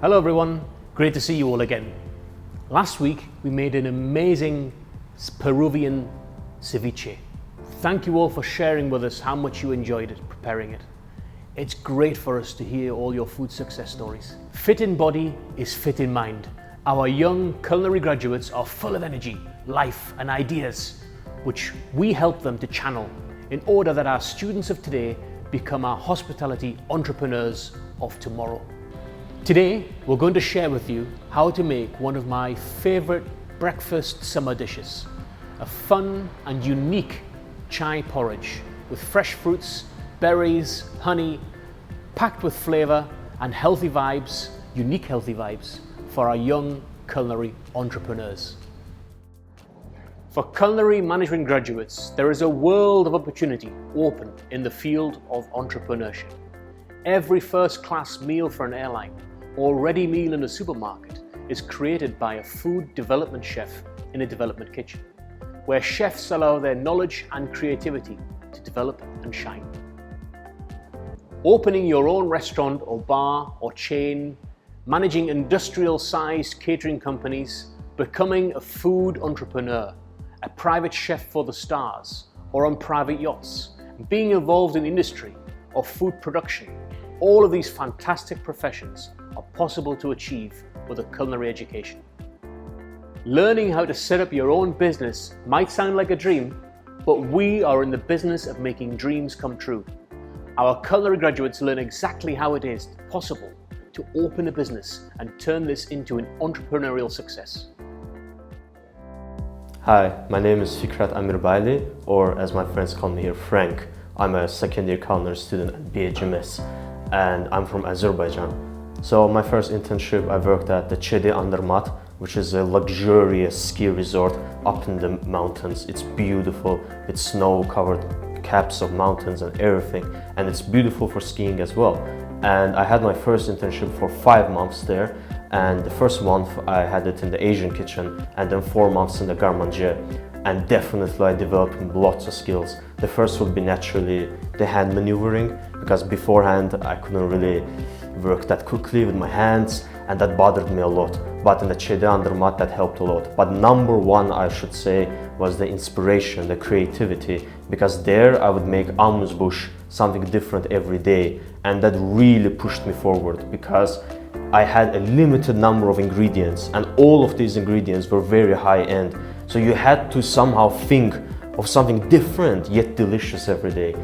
Hello everyone, great to see you all again. Last week we made an amazing Peruvian ceviche. Thank you all for sharing with us how much you enjoyed it, preparing it. It's great for us to hear all your food success stories. Fit in body is fit in mind. Our young culinary graduates are full of energy, life and ideas, which we help them to channel in order that our students of today become our hospitality entrepreneurs of tomorrow. Today, we're going to share with you how to make one of my favorite breakfast summer dishes, a fun and unique chai porridge with fresh fruits, berries, honey, packed with flavor and healthy vibes, unique healthy vibes for our young culinary entrepreneurs. For culinary management graduates, there is a world of opportunity open in the field of entrepreneurship. Every first-class meal for an airline or ready meal in a supermarket is created by a food development chef in a development kitchen, where chefs allow their knowledge and creativity to develop and shine. Opening your own restaurant or bar or chain, managing industrial-sized catering companies, becoming a food entrepreneur, a private chef for the stars or on private yachts, being involved in industry or food production, all of these fantastic professions are possible to achieve with a culinary education. Learning how to set up your own business might sound like a dream, but we are in the business of making dreams come true. Our culinary graduates learn exactly how it is possible to open a business and turn this into an entrepreneurial success. Hi, my name is Fikret Amirbayli, or as my friends call me here, Frank. I'm a second-year culinary student at BHMS, and I'm from Azerbaijan. So my first internship, I worked at the Chia Andermatt, which is a luxurious ski resort up in the mountains. It's beautiful, it's snow-covered caps of mountains and everything, and it's beautiful for skiing as well. And I had my first internship for 5 months there, and the first month I had it in the Asian kitchen, and then 4 months in the garde-manger. And definitely I developed lots of skills. The first would be naturally the hand maneuvering, because beforehand I couldn't really work that quickly with my hands, and that bothered me a lot. But in the Chia Andermatt that helped a lot. But number one, I should say, was the inspiration, the creativity, because there I would make amuse-bouche, something different every day, and that really pushed me forward because I had a limited number of ingredients, and all of these ingredients were very high-end. So you had to somehow think of something different yet delicious every day.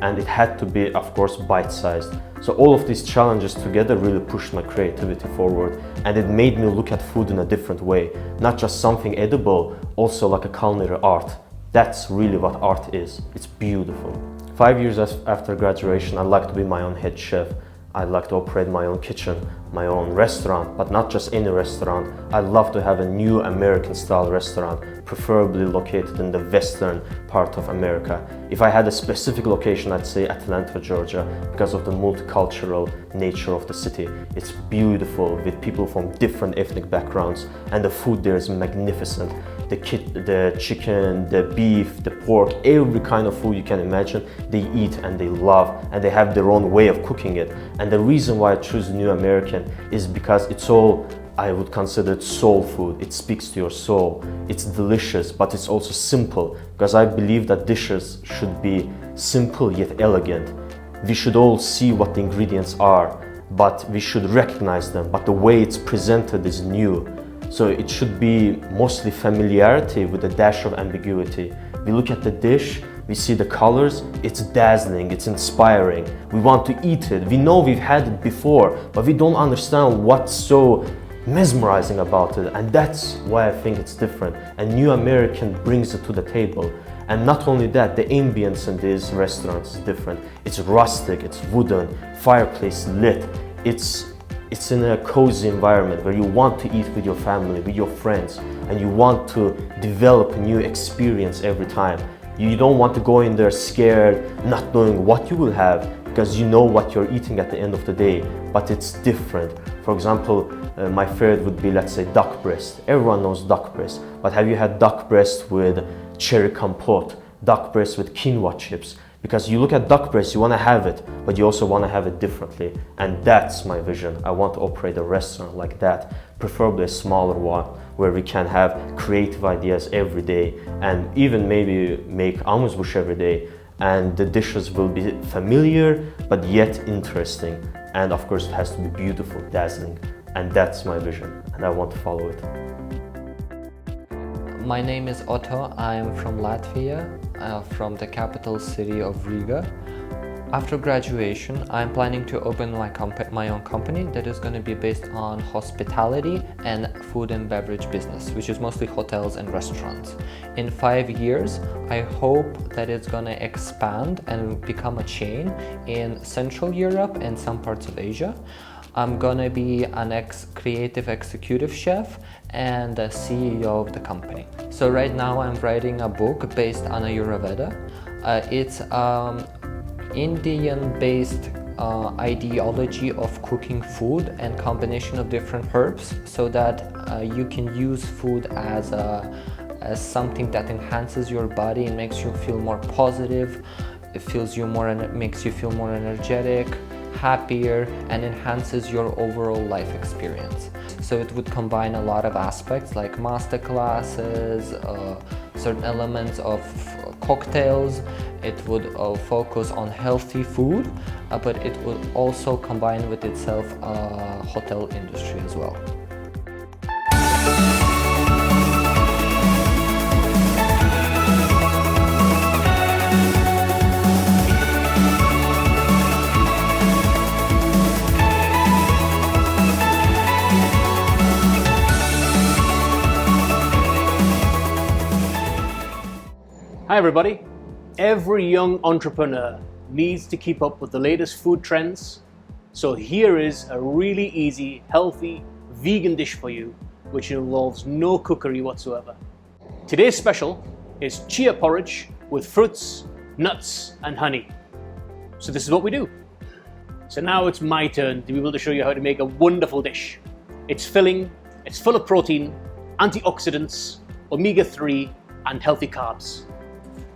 And it had to be, of course, bite-sized. So all of these challenges together really pushed my creativity forward, and it made me look at food in a different way. Not just something edible, also like a culinary art. That's really what art is. It's beautiful. 5 years after graduation, I'd like to be my own head chef. I'd like to operate my own kitchen, my own restaurant, but not just any restaurant. I'd love to have a new American-style restaurant, preferably located in the western part of America. If I had a specific location, I'd say Atlanta, Georgia, because of the multicultural nature of the city. It's beautiful with people from different ethnic backgrounds, and the food there is magnificent. The chicken, the beef, the pork, every kind of food you can imagine, they eat and they love, and they have their own way of cooking it. And the reason why I choose New American is because it's all, I would consider it soul food. It speaks to your soul. It's delicious, but it's also simple, because I believe that dishes should be simple yet elegant. We should all see what the ingredients are, but we should recognize them, but the way it's presented is new. So it should be mostly familiarity with a dash of ambiguity. We look at the dish, we see the colors, it's dazzling, it's inspiring. We want to eat it. We know we've had it before, but we don't understand what's so mesmerizing about it. And that's why I think it's different. And New American brings it to the table. And not only that, the ambience in these restaurants is different. It's rustic, it's wooden, fireplace lit. It's in a cozy environment where you want to eat with your family, with your friends, and you want to develop a new experience every time. You don't want to go in there scared, not knowing what you will have, because you know what you're eating at the end of the day, but it's different. For example, my favorite would be, let's say, duck breast. Everyone knows duck breast, but have you had duck breast with cherry compote, duck breast with quinoa chips? Because you look at duck breast, you want to have it, but you also want to have it differently. And that's my vision. I want to operate a restaurant like that, preferably a smaller one, where we can have creative ideas every day and even maybe make amaze every day. And the dishes will be familiar, but yet interesting. And of course, it has to be beautiful, dazzling. And that's my vision, and I want to follow it. My name is Otto. I am from Latvia, from the capital city of Riga. After graduation, I'm planning to open my own company that is going to be based on hospitality and food and beverage business, which is mostly hotels and restaurants. In 5 years, I hope that it's going to expand and become a chain in Central Europe and some parts of Asia. I'm gonna be an creative executive chef and the CEO of the company. So right now I'm writing a book based on Ayurveda. It's Indian-based ideology of cooking food and combination of different herbs, so that you can use food as something that enhances your body and makes you feel more positive. It makes you feel more energetic, happier, and enhances your overall life experience. So it would combine a lot of aspects like master classes, certain elements of cocktails. It would focus on healthy food, but it would also combine with itself a hotel industry as well. Hi everybody. Every young entrepreneur needs to keep up with the latest food trends. So here is a really easy, healthy, vegan dish for you, which involves no cookery whatsoever. Today's special is chia porridge with fruits, nuts, and honey. So this is what we do. So now it's my turn to be able to show you how to make a wonderful dish. It's filling, it's full of protein, antioxidants, omega-3, and healthy carbs.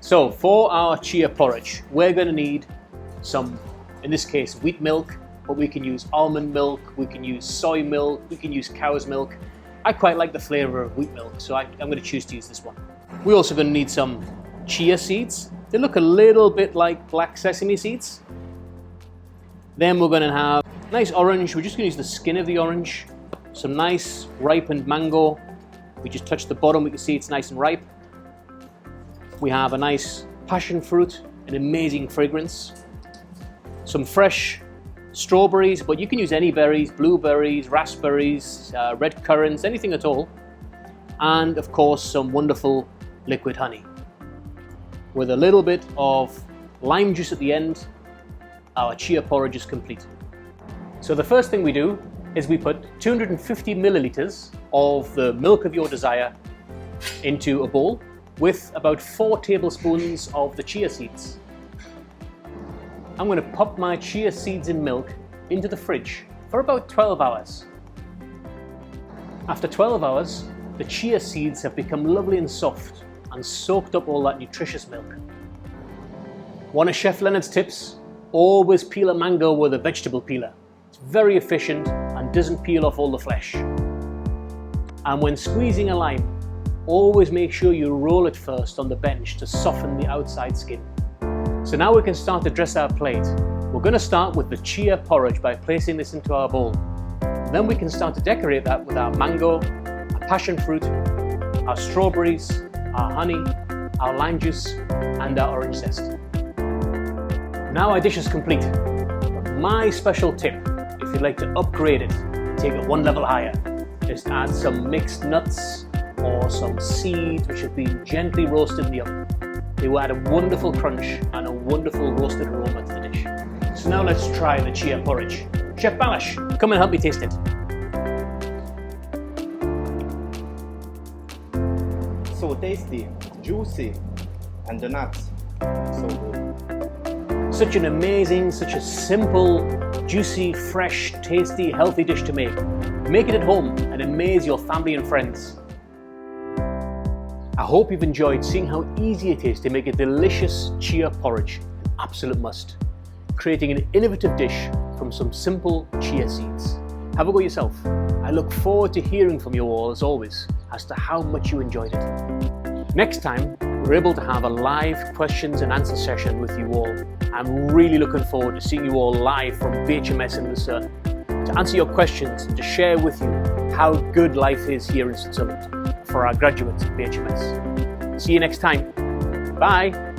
So for our chia porridge, we're going to need some, in this case, wheat milk, but we can use almond milk, we can use soy milk, we can use cow's milk. I quite like the flavor of wheat milk, so I'm going to choose to use this one. We're also going to need some chia seeds. They look a little bit like black sesame seeds. Then we're going to have nice orange. We're just going to use the skin of the orange. Some nice ripened mango. We just touch the bottom, we can see it's nice and ripe. We have a nice passion fruit, an amazing fragrance. Some fresh strawberries, but you can use any berries, blueberries, raspberries, red currants, anything at all. And of course, some wonderful liquid honey. With a little bit of lime juice at the end, our chia porridge is complete. So the first thing we do is we put 250 milliliters of the milk of your desire into a bowl, with about 4 tablespoons of the chia seeds. I'm going to pop my chia seeds in milk into the fridge for about 12 hours. After 12 hours, the chia seeds have become lovely and soft and soaked up all that nutritious milk. One of Chef Leonard's tips: always peel a mango with a vegetable peeler. It's very efficient and doesn't peel off all the flesh. And when squeezing a lime, always make sure you roll it first on the bench to soften the outside skin. So now we can start to dress our plate. We're going to start with the chia porridge by placing this into our bowl. Then we can start to decorate that with our mango, our passion fruit, our strawberries, our honey, our lime juice, and our orange zest. Now our dish is complete. But my special tip, if you'd like to upgrade it, take it one level higher, is add some mixed nuts or some seeds which have been gently roasted in the oven. They will add a wonderful crunch and a wonderful roasted aroma to the dish. So now let's try the chia porridge. Chef Balash, come and help me taste it. So tasty, juicy, and the nuts, so good. Such an amazing, such a simple, juicy, fresh, tasty, healthy dish to make. Make it at home and amaze your family and friends. I hope you've enjoyed seeing how easy it is to make a delicious chia porridge. absolute must. Creating an innovative dish from some simple chia seeds. Have a go yourself. I look forward to hearing from you all as always as to how much you enjoyed it. Next time, we're able to have a live questions and answer session with you all. I'm really looking forward to seeing you all live from BHMS in Lucerne to answer your questions and to share with you how good life is here in Switzerland for our graduates at BHMS. See you next time. Bye.